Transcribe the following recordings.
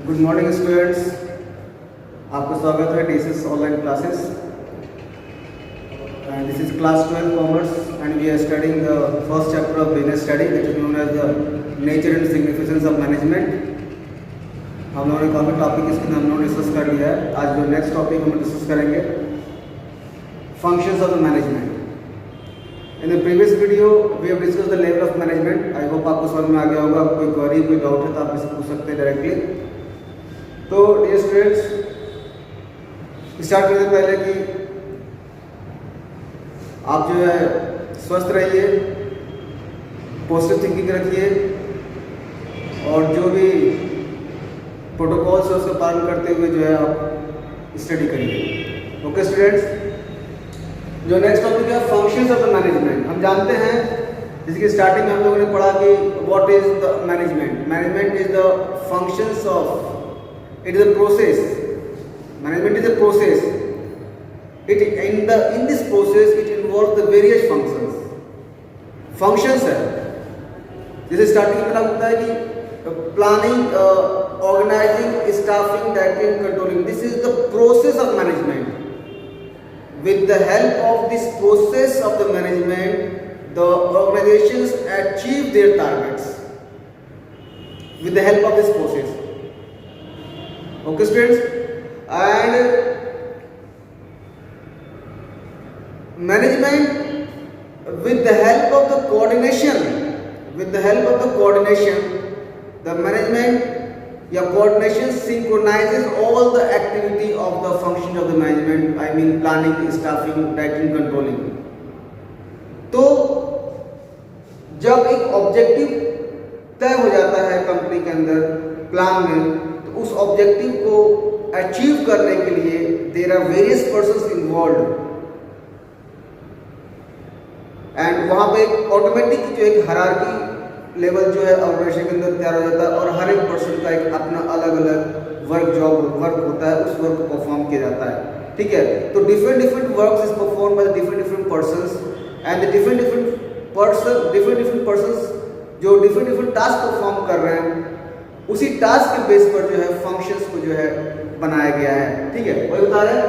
Good morning students, आपका स्वागत है TCS online classes. And this is class 12 commerce and we are studying the first chapter of business study which is known as the nature and significance of management. हम लोगों ने काफ़ी topic इसके अंदर हम लोगों ने डिस्कस कर लिया है। आज जो नेक्स्ट टॉपिक हम डिस्कस करेंगे functions of the management. In the previous video we have discuss the level of management. I hope आपको समझ में आ गया होगा। कोई क्वेरी कोई डाउट है तो आप इसे पूछ सकते हैं डायरेक्टली। तो डियर स्टूडेंट्स, स्टार्ट करने से पहले कि आप जो है स्वस्थ रहिए, पॉजिटिव थिंकिंग रखिए और जो भी प्रोटोकॉल्स है उसका पालन करते हुए जो है आप स्टडी करिए। ओके स्टूडेंट्स, जो नेक्स्ट टॉपिक है फंक्शंस ऑफ द मैनेजमेंट। हम जानते हैं जिसकी स्टार्टिंग में हम लोगों ने पढ़ा कि what is the management. Management is the functions of, it is a process. Management is a process. In this process it involves the various functions. Functions है जैसे स्टार्टिंग में होता है कि planning, organising, staffing, directing, controlling. This is the process of management. With the help of this process of the management, the organizations achieve their targets. With the help of this process. Okay students, and management with the help of the coordination, the management या coordination synchronizes all the activity of the function of the management. I mean planning, staffing, directing, controlling. तो जब एक objective तय हो जाता है company के अंदर प्लान में, उस ऑब्जेक्टिव को अचीव करने के लिए there are various persons involve and वहां पे एक ऑटोमेटिक जो एक हायरार्की लेवल जो है ऑर्गेनाइजेशन के अंदर तैयार हो जाता है और हर एक पर्सन का एक अपना अलग अलग वर्क होता है, उस वर्क को परफॉर्म किया जाता है। ठीक है, तो different works is perform by different persons and different persons जो डिफरेंट टास्क परफॉर्म कर रहे हैं, उसी टास्क के बेस पर जो है फंक्शंस को जो है बनाया गया है। ठीक है, वही बता रहे हैं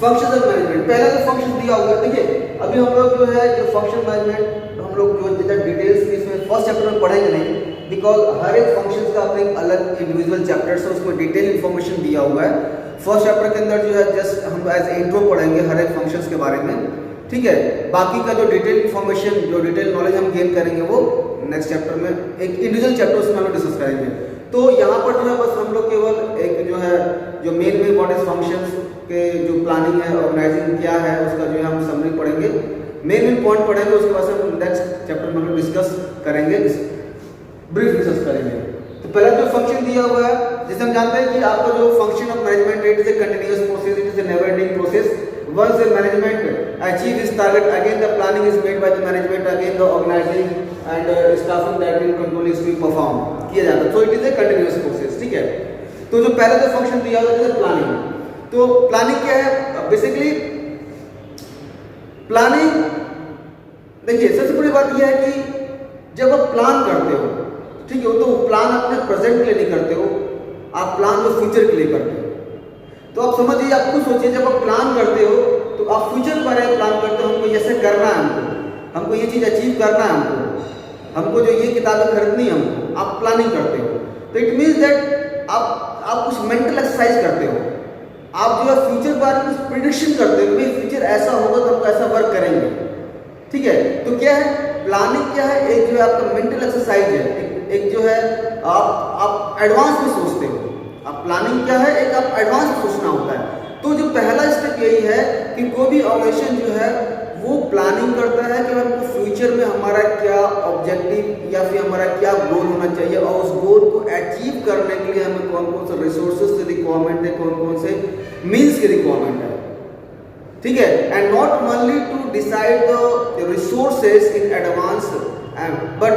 फंक्शंस ऑफ मैनेजमेंट। पहला जो फंक्शन दिया हुआ है, देखिए अभी हम लोग जो है जो फंक्शन मैनेजमेंट हम लोग जो डिटेल्स इसमें फर्स्ट चैप्टर में पढ़ेंगे नहीं, बिकॉज हर एक फंक्शन का अपने एक अलग इंडिविजुअल चैप्टर्स है, उसमें डिटेल इन्फॉर्मेशन दिया हुआ है। फर्स्ट चैप्टर के अंदर जो है जस्ट हम एज इंट्रो पढ़ेंगे हर एक फंक्शंस के बारे में। ठीक है, बाकी का जो डिटेल इन्फॉर्मेशन, जो डिटेल नॉलेज हम गेन करेंगे वो नेक्स्ट चैप्टर में एक इंडिविजुअल चैप्टर उसमें हम लोग डिस्कस करेंगे। तो यहाँ पर जो है बस हम लोग केवल एक जो है जो मेन व्हाट इज फंक्शंस के जो प्लानिंग है, ऑर्गेनाइजिंग क्या है, उसका जो है हम समरी पढ़ेंगे, मेन पॉइंट पढ़ेंगे। उसके बाद हम नेक्स्ट चैप्टर में हम लोग डिस्कस करेंगे, ब्रीफ डिस्कस करेंगे। तो पहला जो फंक्शन दिया हुआ है, जैसे हम जानते हैं कि आपका जो function of management it is A continuous process, it is A never ending process. Once the management achieve this target, again the planning is made by the management, again the organizing and staffing, directing, controlling is perform किया जाता है। So it is a continuous process। ठीक है, तो जो पहला जो function दिया हुआ है प्लानिंग। तो प्लानिंग क्या है? बेसिकली प्लानिंग, देखिए सबसे बड़ी बात यह है कि जब आप प्लान करते हो, ठीक है, तो प्लान अपने प्रेजेंट के लिए नहीं करते हो, आप प्लान तो फ्यूचर के लिए करते हो। तो आप समझिए, आप खुद सोचिए, जब आप प्लान करते हो तो आप फ्यूचर के बारे में प्लान करते हो, हमको ऐसे करना है, हमको ये चीज़ अचीव करना है, हमको जो ये किताबें खरीदनी है, हमको आप प्लानिंग करते हो। तो इट मीन्स दैट आप कुछ मेंटल एक्सरसाइज करते हो, आप जो है फ्यूचर के बारे में कुछ प्रिडिक्शन करते हो, भाई फ्यूचर ऐसा होगा तो हमको ऐसा वर्क करेंगे। ठीक है, तो क्या है प्लानिंग? क्या है? एक जो है आपका मेंटल एक्सरसाइज है, एक जो है आप एडवांस में सोचते हो। अब प्लानिंग क्या है? एक आप एडवांस सोचना होता है। तो जो पहला स्टेप यही है कि कोई भी ऑर्गेनाइजेशन जो है वो प्लानिंग करता है कि हमको फ्यूचर में हमारा क्या ऑब्जेक्टिव या फिर हमारा क्या गोल होना चाहिए और उस गोल को अचीव करने के लिए हमें कौन कौन से रिसोर्सेज की रिक्वायरमेंट है, कौन कौन से मीन्स की रिक्वायरमेंट है। ठीक है, and not only to decide the resources in advance, but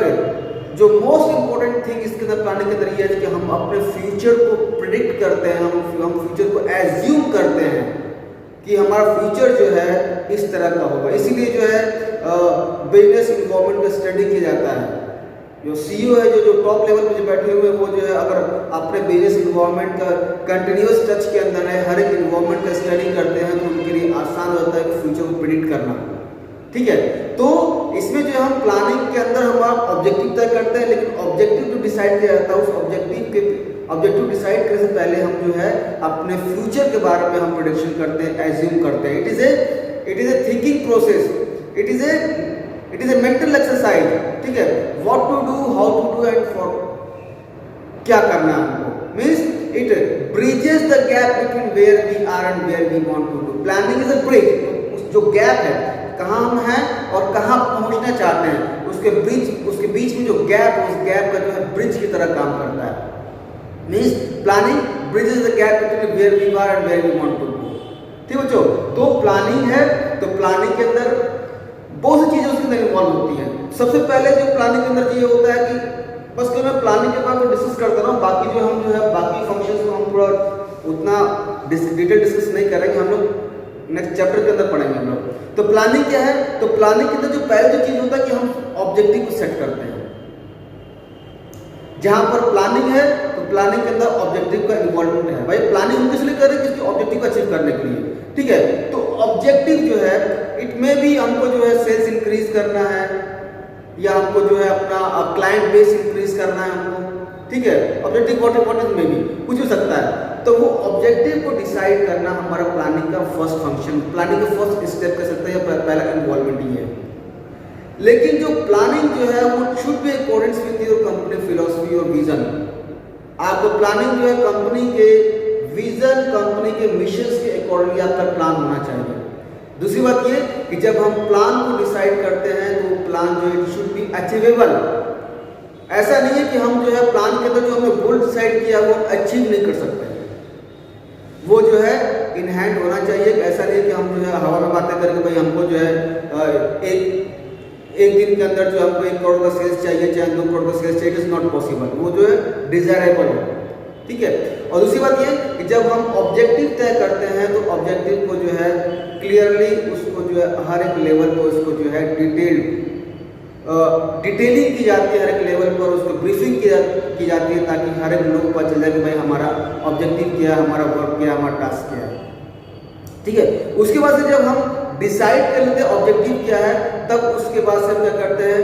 जो मोस्ट इंपॉर्टेंट थिंग इसके अंदर प्लानिंग के अंदर ये है कि हम अपने फ्यूचर को प्रिडिक्ट करते हैं, हम फ्यूचर को एज्यूम करते हैं कि हमारा फ्यूचर जो है इस तरह का होगा। इसीलिए जो है बिजनेस इन्वायरमेंट का स्टडी किया जाता है। जो सीईओ है, जो टॉप लेवल पे जो बैठे हुए हैं, वो जो है अगर अपने बिजनेस इन्वायरमेंट का कंटिन्यूस टच के अंदर है, हर एक इन्वायरमेंट का स्टडी करते हैं, तो उनके लिए आसान होता है कि फ्यूचर को प्रिडिक्ट करना। ठीक है, तो इसमें जो हम प्लानिंग के अंदर हमारा ऑब्जेक्टिव तय करते हैं, लेकिन ऑब्जेक्टिव जो डिसाइड किया जाता है, उस ऑब्जेक्टिव डिसाइड करने से पहले हम जो है अपने फ्यूचर के बारे में हम प्रेडिक्शन करते हैं, एज्यूम करते हैं। It is a thinking process, it is a mental exercise. ठीक है, what to do, how to do and for क्या करना है हमको, means it bridges the gap between where we are and where we want to do. Planning is a bridge, जो gap है, कहाँ हम हैं और कहाँ पहुंचना चाहते हैं, उसके बीच में जो गैप है, उस गैप का जो है ब्रिज की तरह काम करता है। Means planning bridges the gap between where we are and where we want to go. ठीक बच्चों, तो प्लानिंग है, तो प्लानिंग के अंदर बहुत सी चीजें उसके अंदर इन्वॉल्व होती हैं। सबसे पहले जो प्लानिंग के अंदर ये होता है कि बस कि मैं प्लानिंग के बाद डिस्कस करता रहा हूँ, बाकी जो हम जो है बाकी फंक्शंस को हम थोड़ा उतना डिटेल डिस्कस नहीं करेंगे, हम लोग नेक्स्ट चैप्टर के अंदर पढ़ेंगे हम लोग। तो प्लानिंग क्या है, तो प्लानिंग के अंदर जो पहले जो चीज होता है कि हम ऑब्जेक्टिव को सेट करते हैं। जहां पर प्लानिंग है, तो प्लानिंग के अंदर ऑब्जेक्टिव का इन्वॉल्वमेंट है। भाई प्लानिंग हम किस लिए कर रहे हैं, किसके ऑब्जेक्टिव को अचीव करने के लिए। ठीक है, तो ऑब्जेक्टिव जो है, इट में भी हमको जो है सेल्स इंक्रीज करना है, या हमको जो है अपना क्लाइंट बेस इंक्रीज करना है हमको। ठीक है, ऑब्जेक्टिव व्हाट इज में भी कुछ हो सकता है। तो वो ऑब्जेक्टिव को डिसाइड करना हमारा प्लानिंग का फर्स्ट फंक्शन, प्लानिंग का फर्स्ट स्टेप कह सकते हैं, पहला इन्वॉल्वमेंट ही है। लेकिन जो प्लानिंग जो है वो should be according with your company philosophy और विजन। आपको प्लानिंग जो है कंपनी के विजन, कंपनी के मिशन के अकॉर्डिंगली आपका प्लान होना चाहिए। दूसरी बात ये कि जब हम प्लान को डिसाइड करते हैं, तो प्लान जो है शुड बी अचीवेबल। ऐसा नहीं है कि हम जो है प्लान के अंदर जो हमने गोल डिसाइड किया वो अचीव नहीं कर सकते, वो जो है इन हैंड होना चाहिए। ऐसा नहीं है कि हम जो है हवा में बातें करके भाई हमको जो है एक दिन के अंदर जो हमको 1 करोड़ का सेल्स चाहिए, चाहे 2 करोड़ का सेल्स चाहिए, इट इज नॉट पॉसिबल, वो जो है डिजायरेबल हो। ठीक है, और दूसरी बात ये कि जब हम ऑब्जेक्टिव तय करते हैं, तो ऑब्जेक्टिव को जो है क्लियरली उसको जो है हर एक लेवल पर उसको जो है डिटेलिंग की जाती है, हर एक लेवल पर उसको ब्रीफिंग की जाती है, ताकि हर एक लोग को पता चल जाए कि भाई हमारा ऑब्जेक्टिव क्या है, हमारा वर्क क्या है, हमारा टास्क क्या है। ठीक है, उसके बाद से जब हम डिसाइड कर लेते हैं ऑब्जेक्टिव क्या है, तब उसके बाद से हम क्या करते हैं,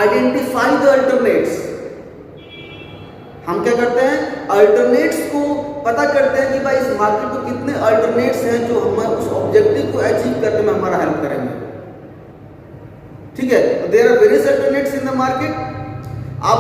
आइडेंटिफाई द अल्टरनेट्स। हम क्या करते हैं, अल्टरनेट्स को पता करते हैं कि भाई इस मार्केट में कितने अल्टरनेट्स हैं जो हमें उस ऑब्जेक्टिव को अचीव करने में हमारा हेल्प करेंगे। ठीक है, there are various alternates in the market. आप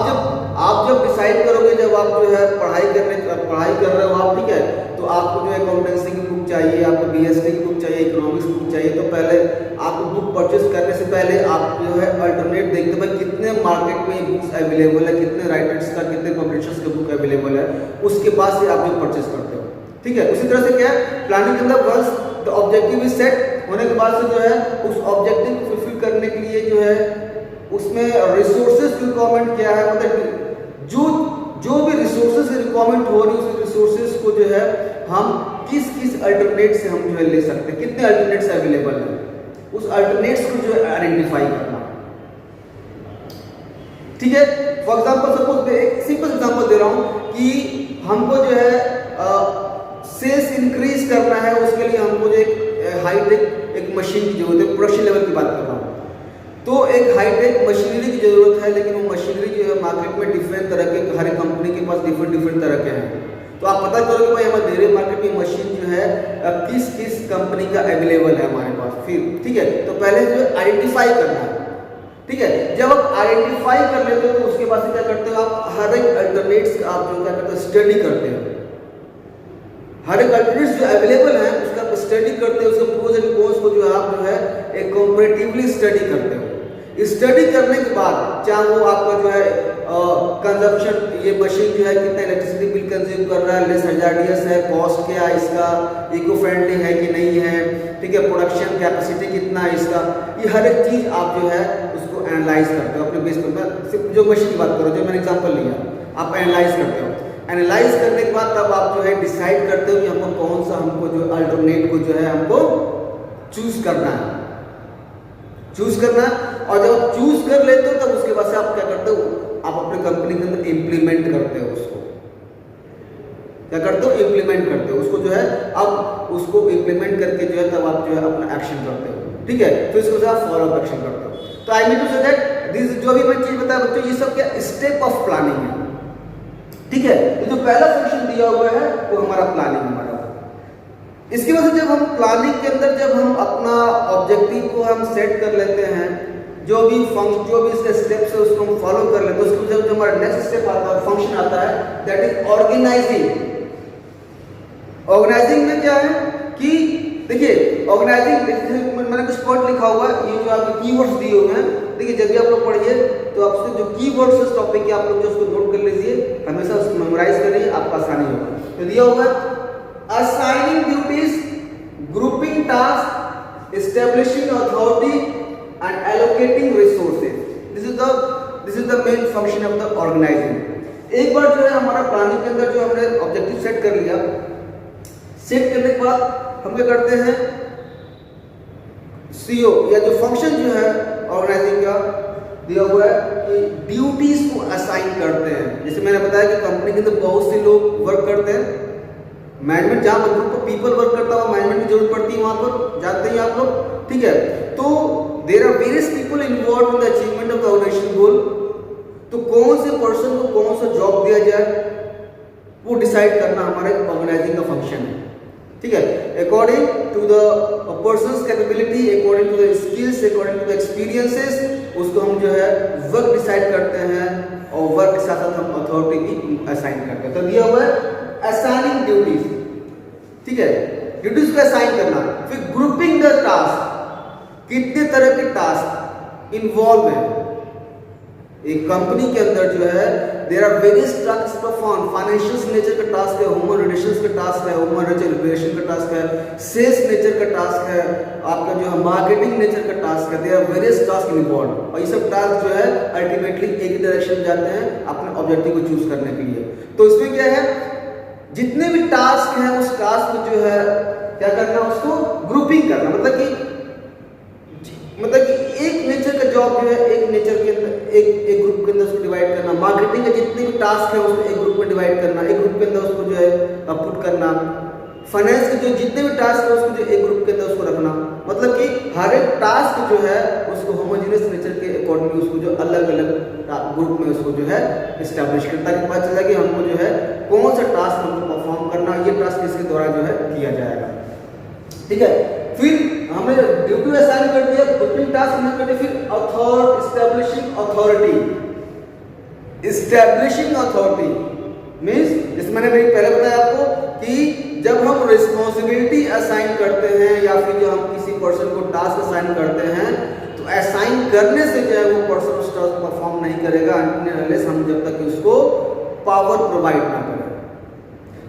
जब डिसाइड करोगे, जब आप जो है पढ़ाई कर रहे हो आप, ठीक है, तो आपको जो है अकाउंटेंसी की बुक चाहिए, आपको बीएसटी की बुक चाहिए, इकोनॉमिक्स बुक चाहिए, तो पहले आपको बुक परचेस करने से पहले आप जो है अल्टरनेट देखते हैं कितने मार्केट में बुक्स अवेलेबल है, कितने राइटर्स का, कितने पब्लिशर्स का बुक अवेलेबल है, उसके बाद से आप जो परचेस करते हो। ठीक है, उसी तरह से क्या है प्लानिंग के अंदर, once the objective is set होने के बाद से जो है उस ऑब्जेक्टिव को फुलफिल करने के लिए जो है उसमें रिसोर्सेज की रिक्वायरमेंट क्या है, मतलब जो भी रिसोर्सेज रिक्वायरमेंट हो रही है, उस रिसोर्सेज को जो है हम किस अल्टरनेट से हम जो है ले सकते हैं, कितने अल्टरनेट्स अवेलेबल हैं, उस अल्टरनेट्स को जो है आइडेंटिफाई करना। ठीक है, फॉर एग्जांपल सपोज मैं एक सिंपल एग्जांपल दे रहा हूं कि हमको जो है सेल्स इंक्रीज करना है, उसके लिए हमको जो एक हाईटेक एक मशीन की जरूरत है, प्रोडक्शन लेवल की बात कर रहा हूँ, तो एक हाईटेक मशीनरी की जरूरत है, लेकिन वो मशीनरी जो है मार्केट में डिफरेंट तरह के, हर कंपनी के पास डिफरेंट तरह के हैं। तो आप पता करो कि भाई हमारे डेयरी मार्केट में मशीन जो है किस कंपनी का अवेलेबल है हमारे पास। फिर ठीक है, तो पहले जो है आइडेंटिफाई करना है। ठीक है, जब आप आइडेंटिफाई कर लेते हो, तो उसके बाद क्या करते हो, आप हर एक अल्टरनेट्स का आप जो क्या करते हो, स्टडी करते हो। हर एक अल्टरनेट्स जो अवेलेबल है उसका स्टडी करते हो, उसके प्रोज एंड कॉन्स को जो आप जो है एक कंपैरेटिवली स्टडी करते हो। स्टडी करने के बाद चाहे वो आपका जो है कंजप्शन, ये मशीन जो है कितना इलेक्ट्रिसिटी बिल कंज्यूम कर रहा है, लेस हजार्डियस है, कॉस्ट क्या है इसका, इको फ्रेंडली है कि नहीं है, ठीक है, प्रोडक्शन कैपेसिटी कितना है इसका, ये हर एक चीज आप जो है उसको एनालाइज करते हो अपने बेस पर। जो मशीन की बात करो, जो मैंने एग्जांपल लिया, आप एनालाइज करते हो। एनालाइज करने के बाद तब आप जो है डिसाइड करते हो कि हमको कौन सा, हमको जो अल्टरनेट को जो है हमको चूज करना है। और जब आप चूज कर लेते हो, तब उसके बाद से आप क्या करते हो, कंपनी के अंदर इम्प्लीमेंट करते हो, उसको क्या करते हो, इम्प्लीमेंट करते हो उसको जो है। अब उसको इम्प्लीमेंट करके जो है तब आप जो है अपना एक्शन करते हो, ठीक है। तो इसको जो आप फॉलो अप एक्शन करते हो। तो I mean to say that this जो भी मैं चीज बताया बच्चों, ये सब क्या स्टेप ऑफ प्लानिंग है, ठीक है। तो जो पहला फंक्शन दिया हुआ है वो हमारा प्लानिंग हमारा। इसकी वजह से जब हम प्लानिंग के अंदर जब हम अपना ऑब्जेक्टिव को हम सेट कर लेते हैं, जो भी इसके स्टेप्स है उसको हम फॉलो कर लेते हैं, उसके जब हमारा नेक्स्ट स्टेप आता है, फंक्शन आता है, दैट इज ऑर्गेनाइजिंग। ऑर्गेनाइजिंग में क्या है कि देखिए ऑर्गेनाइजिंग मैंने कुछ पॉइंट लिखा हुआ है, ये जो आपके कीवर्ड्स दिए हुए हैं, देखिए जब भी आप लोग पढ़िए तो आपसे जो कीवर्ड्स इस टॉपिक के आप लोग जो उसको नोट कर लीजिए, हमेशा उसको मेमोराइज करिए, आपको आसानी होगा। तो दिया हुआ है assigning duties, grouping tasks, establishing authority and allocating resources. This is the main function of the organizing. एक बार जो है हमारा प्लानिंग के अंदर जो हमने ऑब्जेक्टिव सेट कर लिया, सेट करने के बाद हम क्या करते हैं, सीओ या जो फंक्शन जो है ऑर्गेनाइजिंग का दिया हुआ है कि ड्यूटीज को असाइन करते हैं। जैसे मैंने बताया कि कंपनी के अंदर बहुत से लोग वर्क करते हैं, मैनेजमेंट जहाँ पर ग्रुप ऑफ पीपल वर्क करता है मैनेजमेंट की जरूरत पड़ती है, वहां पर जानते हैं आप लोग, ठीक है। तो there are various people involve in the achievement of the organisation goal. तो कौन से पर्सन को कौन सा जॉब दिया जाए वो डिसाइड करना हमारे ऑर्गेनाइजिंग का फंक्शन है, ठीक है। According to the person's capability, according to the skills, according to the experiences, उसको हम जो है वर्क डिसाइड करते हैं और वर्क के साथ साथ हम अथॉरिटी भी असाइन करते हैं। तो दिया हुआ है असाइनिंग ड्यूटीज, ठीक है, ड्यूटीज को असाइन करना। फिर ग्रुपिंग द टास्क, कितने तरह के टास्क इन्वॉल्व है एक कंपनी के अंदर जो है, there are various task perform, financial nature का टास्क है, ह्यूमन रिलेशंस का टास्क है, ह्यूमन रिलेशन का टास्क है, सेल्स नेचर का टास्क है, आपका जो है मार्केटिंग नेचर का टास्क है, there are various task involve. और ये सब टास्क जो है अल्टीमेटली एक ही डायरेक्शन में जाते हैं अपने ऑब्जेक्टिव को चूज करने के लिए। तो इसमें क्या है, जितने भी टास्क हैं उस टास्क को जो है क्या करना, उसको ग्रुपिंग करना, मतलब कि एक नेचर का जॉब जो है एक नेचर के अंदर एक ग्रुप के अंदर उसको डिवाइड करना। मार्केटिंग के जितने भी टास्क हैं उसको एक ग्रुप में डिवाइड करना, एक ग्रुप के अंदर उसको जो है पुट करना। फाइनेंस के जो जितने भी टास्क है उसको जो एक ग्रुप के अंदर उसको रखना, मतलब कि हर एक टास्क जो है उसको होमोजेनियस नेचर के अकॉर्डिंगली उसको जो अलग अलग ग्रुप में उसको जो है एस्टैब्लिश करता है, पता चला कि हमको जो है कौन सा टास्क हमको परफॉर्म करना, ये टास्क इसके द्वारा जो है किया जाएगा, ठीक है। फिर हमने ड्यूटी असाइन कर दिया, ग्रुपिंग टास्क हमने कर दिया, फिर एस्टैब्लिशिंग अथॉरिटी मींस, जैसे मैंने पहले बताया आपको कि जब हम रिस्पॉन्सिबिलिटी असाइन करते हैं या फिर जो हम किसी पर्सन को टास्क असाइन करते हैं, तो असाइन करने से जो है वो पर्सन उस टास्क परफॉर्म नहीं करेगा अनलेस हम जब तक उसको पावर प्रोवाइड ना करें।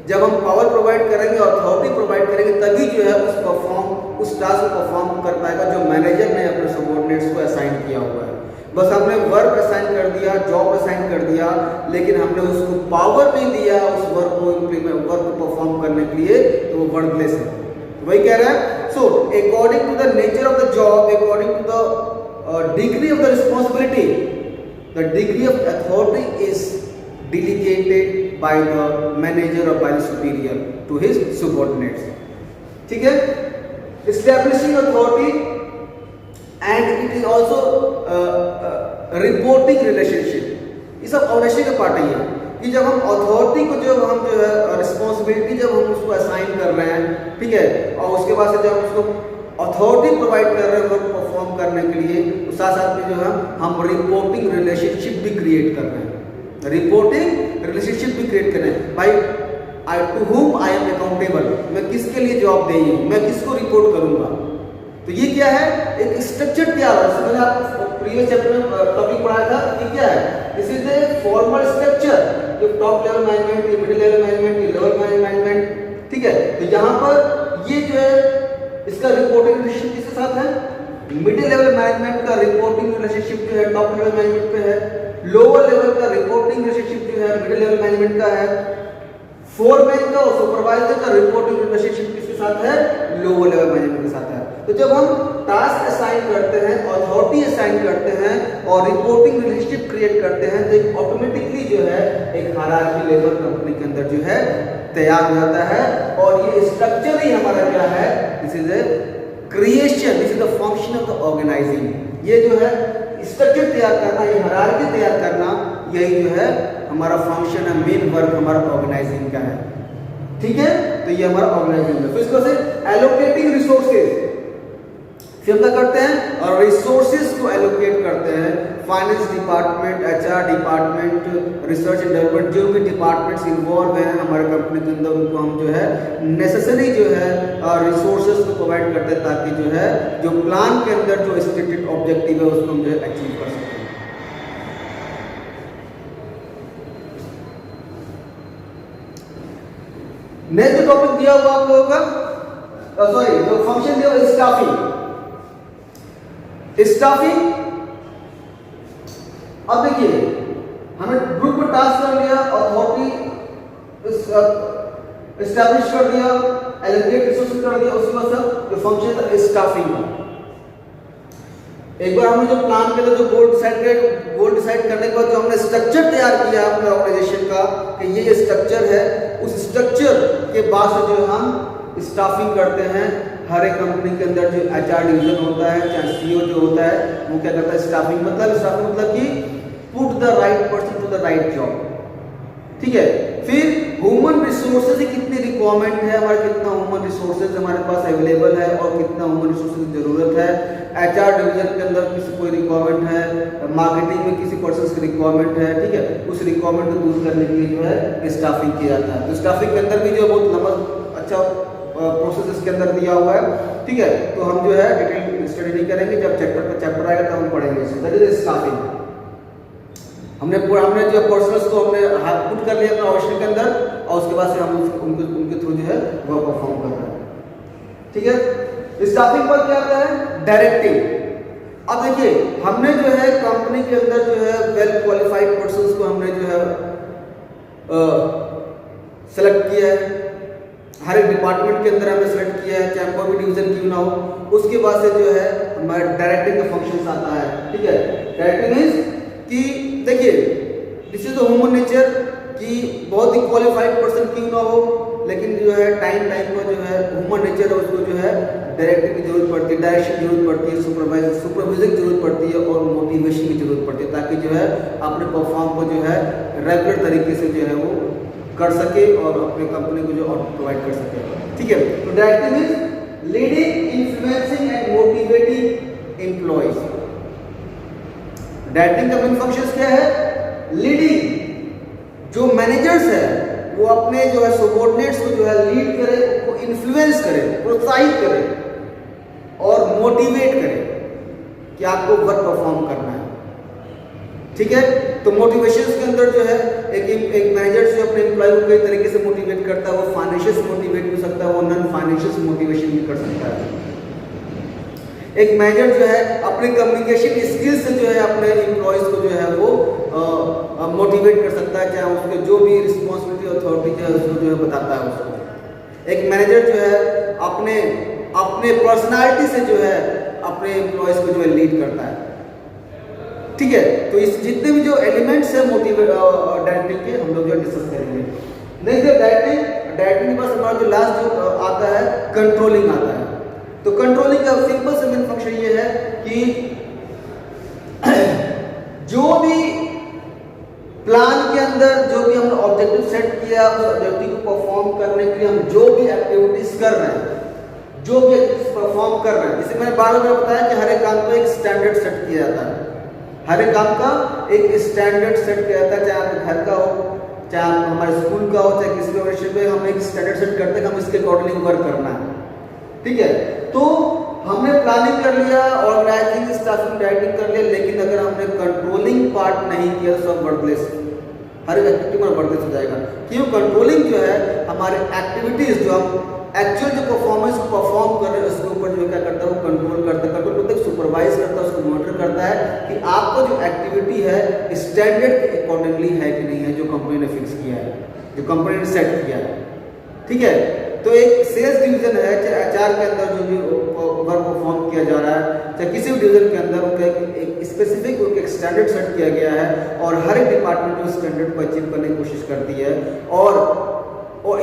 जब हम पावर प्रोवाइड करेंगे, अथॉरिटी प्रोवाइड करेंगे, तभी जो है उस टास्क को परफॉर्म कर पाएगा जो मैनेजर ने अपने सबऑर्डिनेट्स को असाइन किया हुआ है। बस हमने वर्क असाइन कर दिया, जॉब असाइन कर दिया, लेकिन हमने उसको पावर नहीं दिया उस वर्क को परफॉर्म करने के लिए, तो वो वर्थलेस है। तो वही कह रहा है, so according to the nature of the job, according to the degree of the responsibility, the degree of authority is delegated by the manager or by the superior to his subordinates, ठीक है। establishing authority and it is also reporting relationship, ये सब organisation का part है कि जब हम authority को जो है रिस्पॉन्सिबिलिटी जब हम उसको असाइन कर रहे हैं, ठीक है, और उसके बाद से जब हम उसको अथॉरिटी प्रोवाइड कर रहे हैं वर्क परफॉर्म करने के लिए, तो साथ साथ में जो है हम रिपोर्टिंग रिलेशनशिप भी क्रिएट कर रहे हैं, रिपोर्टिंग रिलेशनशिप भी क्रिएट करें। भाई to whom I am accountable, मैं किसके लिए जवाब देही हूँ, मैं किसको रिपोर्ट करूंगा। तो ये क्या है, एक स्ट्रक्चर क्या है, मैंने आपको प्रीवियस चैप्टर में टॉपिक पढ़ाया था, ये क्या है, this is the formal structure, जो top level management, middle level management, level management, ठीक है। तो यहाँ पर ये जो है इसका रिपोर्टिंग रिलेशनशिप किसके साथ है, मिडिल लेवल मैनेजमेंट का रिपोर्टिंग रिलेशनशिप जो है टॉप लेवल मैनेजमेंट पे है, लोअर लेवल का रिपोर्टिंग रिलेशनशिप जो है मिडिल लेवल मैनेजमेंट का है, फोरमैन का और सुपरवाइजर का रिपोर्टिंग रिलेशनशिप किसके साथ है, लोअर लेवल मैनेजमेंट के साथ है। तो जब हम टास्क असाइन करते हैं, अथॉरिटी असाइन करते हैं और रिपोर्टिंग रिलेशनशिप क्रिएट करते हैं, तो ऑटोमेटिकली जो है एक हायरार्की लेवल कंपनी के अंदर जो है तैयार हो जाता है। और ये स्ट्रक्चर ही हमारा क्या है, this is a creation, this is the function of the organising. ये जो है स्ट्रक्चर तैयार करना, ये हायरार्की तैयार करना, यही जो है हमारा फंक्शन है, मेन वर्क हमारा ऑर्गेनाइजिंग का है। ठीक है, तो ये हमारा ऑर्गेनाइजिंग है। फिर इसको से एलोकेटिंग रिसोर्सेज, फिर हम क्या करते हैं, और रिसोर्सेज को एलोकेट करते हैं। Finance department, HR department, research and development, जो भी डिपार्टमेंट्स इन्वॉल्व हैं हमारे कंपनी के अंदर, उनको हम जो है नेसेसरी जो है रिसोर्सेज को प्रोवाइड करते हैं, ताकि जो है जो प्लान के अंदर जो स्टेटेड ऑब्जेक्टिव है उसको हम जो है अचीव कर सकें। नेक्स्ट टॉपिक दिया हुआ आप लोगों का, सॉरी जो फंक्शन दिया हुआ स्टाफिंग। स्टाफिंग, अब देखिए हमने ग्रुप में टास्क कर लिया, अथॉरिटी एस्टैब्लिश कर दिया, एलोकेट रिसोर्सेज कर दिया, उसके बाद सब जो फंक्शन था स्टाफिंग का। एक बार हमने जो प्लान किया था, जो गोल डिसाइड करने के बाद जो हमने स्ट्रक्चर तैयार किया अपने ऑर्गेनाइजेशन का कि ये स्ट्रक्चर है, उस स्ट्रक्चर के बाद से जो हम स्टाफिंग करते हैं। हर एक कंपनी के अंदर जो एचआर डिवीजन होता है, चाहे सीईओ जो होता है, वो क्या करता है स्टाफिंग मतलब कि put the right person to the right job. ठीक है, फिर ह्यूमन रिसोर्सेज की कितनी रिक्वायरमेंट है हमारे, कितना ह्यूमन रिसोर्सेज हमारे पास अवेलेबल है और कितना ह्यूमन रिसोर्सेज की जरूरत है। एचआर डिवीजन के अंदर किसी कोई रिक्वायरमेंट है, मार्केटिंग में किसी पर्सन की रिक्वायरमेंट है। ठीक है, उस रिक्वायरमेंट को दूर करने के लिए जो है स्टाफिंग किया जाता है। तो स्टाफिंग के अंदर भी जो बहुत लंबा अच्छा प्रोसेस इसके अंदर दिया हुआ है। ठीक है, तो हम जो है डिटेल स्टडी नहीं करेंगे, जब चैप्टर आएगा तब हम पढ़ेंगे इसे। That is staffing. हमने जो पर्सनल्स को हमने हाथ पुट कर लिया अपना ऑर्गेनाइजेशन के अंदर, और उसके बाद से हम उनके थ्रू जो है वो परफॉर्म कर रहे हैं। ठीक है, स्टाफिंग पर क्या आता है, डायरेक्टिंग। अब देखिए हमने जो है कंपनी के अंदर जो है वेल क्वालिफाइड पर्संस को हमने जो है सेलेक्ट किया है, हर एक डिपार्टमेंट के अंदर हमने सेलेक्ट किया है, चाहे कोई भी डिवीजन क्यों ना हो। उसके बाद से जो है हमारा डायरेक्टिंग का फंक्शन आता है। ठीक है, डायरेक्टिंग मींस कि देखिए this is the human nature कि बहुत ही क्वालिफाइड पर्सन क्यों ना हो, लेकिन जो है टाइम पर जो है ह्यूमन नेचर है उसको जो है डायरेक्टिंग की जरूरत पड़ती है, डायरेक्शन की जरूरत पड़ती है, सुपरविजन की जरूरत पड़ती है और मोटिवेशन की जरूरत पड़ती है, ताकि जो है अपने परफॉर्म को जो है रेगुलर तरीके से जो है वो कर सके और अपने कंपनी को जो प्रोवाइड कर सके। ठीक है, तो directing is leading, influencing and motivating employees. Directing का मेन फंक्शन क्या है, लीडिंग। जो मैनेजर्स है वो अपने जो है सबॉर्डिनेट्स को जो है लीड करे, उनको इन्फ्लुएंस करे, प्रोत्साहित करे और मोटिवेट करे कि आपको वर्क परफॉर्म करना है। ठीक है, तो मोटिवेशन के अंदर जो है एक मैनेजर जो अपने एम्प्लॉय को कई तरीके से मोटिवेट करता है, वो फाइनेंशियल से मोटिवेट भी हो सकता है, वो नॉन फाइनेंशियल मोटिवेशन भी कर सकता है। एक मैनेजर जो है अपने कम्युनिकेशन स्किल्स से जो है अपने एम्प्लॉयज को जो है वो मोटिवेट कर सकता है, चाहे उसके जो भी रिस्पॉन्सिबिलिटी अथॉरिटी जो है उसको जो है बताता है उसको। एक मैनेजर जो है अपने पर्सनालिटी से जो है अपने एम्प्लॉयज को जो है लीड करता है। ठीक है, तो इस जितने भी जो एलिमेंट्स है डायरेक्टिंग के हम लोग जो डिस्कस करेंगे। नेक्स्ट डायरेक्टिंग के पास हमारा जो लास्ट जो आता है कंट्रोलिंग आता है। तो कंट्रोलिंग का सिंपल से मेन फंक्शन ये है कि जो भी प्लान के अंदर जो भी हमने ऑब्जेक्टिव सेट किया, उस ऑब्जेक्टिव को परफॉर्म करने के लिए हम जो भी एक्टिविटीज कर रहे हैं, जो भी एक्टिविटीज परफॉर्म कर रहे हैं, जैसे मैंने बार बार बताया कि हर एक काम का एक स्टैंडर्ड सेट किया जाता है, हर एक काम का एक स्टैंडर्ड सेट किया जाता है, चाहे आपके घर का हो, चाहे हमारे स्कूल का हो, चाहे किसी भी ऑर्गेनाइजेशन में हम एक स्टैंडर्ड सेट करते हैं कि हम इसके अकॉर्डिंग वर्क करना है। ठीक है, तो हमने प्लानिंग कर लिया, ऑर्गेनाइजिंग, स्टाफिंग, डायरेक्टिंग कर लिया, लेकिन अगर हमने कंट्रोलिंग पार्ट नहीं किया तो सब वर्थलेस, हर एक्टिविटी में वर्थलेस हो जाएगा। क्यों? कंट्रोलिंग जो है हमारे एक्टिविटीज जो हम एक्चुअल जो परफॉर्मेंस को परफॉर्म कर रहे हैं उसके ऊपर जो क्या करता है वो कंट्रोल करता है, कंट्रोल मतलब सुपरवाइज करता है, उसको मॉनिटर करता है कि आपको जो एक्टिविटी है स्टैंडर्ड के अकॉर्डिंगली है कि नहीं है, जो कंपनी ने फिक्स किया है, जो कंपनी ने सेट किया है। ठीक है, तो एक सेल्स डिवीजन है, एचआर के अंदर जो भी वर्क परफॉर्म किया जा रहा है, चाहे किसी भी डिवीजन के अंदर उनका एक स्पेसिफिक एक स्टैंडर्ड सेट किया गया है और हर एक डिपार्टमेंट उस स्टैंडर्ड को अचीव करने की कोशिश करती है। और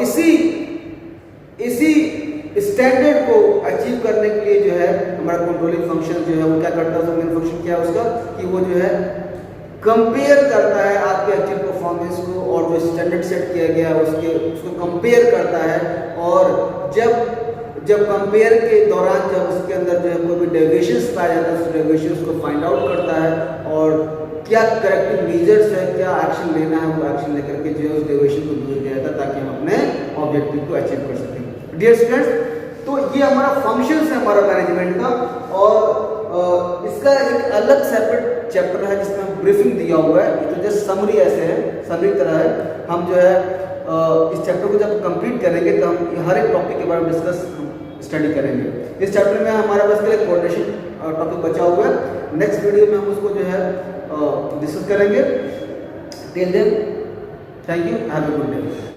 इसी स्टैंडर्ड को अचीव करने के लिए जो है हमारा कंट्रोलिंग फंक्शन जो है वो क्या करता है, उसका मेन फंक्शन क्या है उसका, कि वो जो है कंपेयर करता है आपके एक्चुअल परफॉर्मेंस को और जो स्टैंडर्ड सेट किया गया है उसको कंपेयर करता है। और जब कंपेयर के दौरान जब उसके अंदर जो है कोई भी डेविएशंस पाया जाता है उस डेविएशंस को फाइंड आउट करता है और क्या करेक्टिव मेजर्स है, क्या एक्शन लेना है, वो एक्शन लेकर के जो है उस डेविएशन को दूर किया जाता है ताकि हम अपने ऑब्जेक्टिव को अचीव कर सकें। डियर स्टूडेंट्स, तो ये हमारा फंक्शंस है हमारा मैनेजमेंट का, और इसका एक अलग सेपरेट चैप्टर है जिसमें ब्रीफिंग दिया हुआ है। तो जस्ट समरी ऐसे है, समरी तरह है। हम जो है इस चैप्टर को जब कंप्लीट करेंगे तो हम हर एक टॉपिक के बारे में स्टडी करेंगे। इस चैप्टर में हमारा बस के लिए कोऑर्डिनेशन टॉपिक बचा हुआ है। नेक्स्ट वीडियो में हम उसको जो है डिस्कस करेंगे। Till then, thank you, have a good day.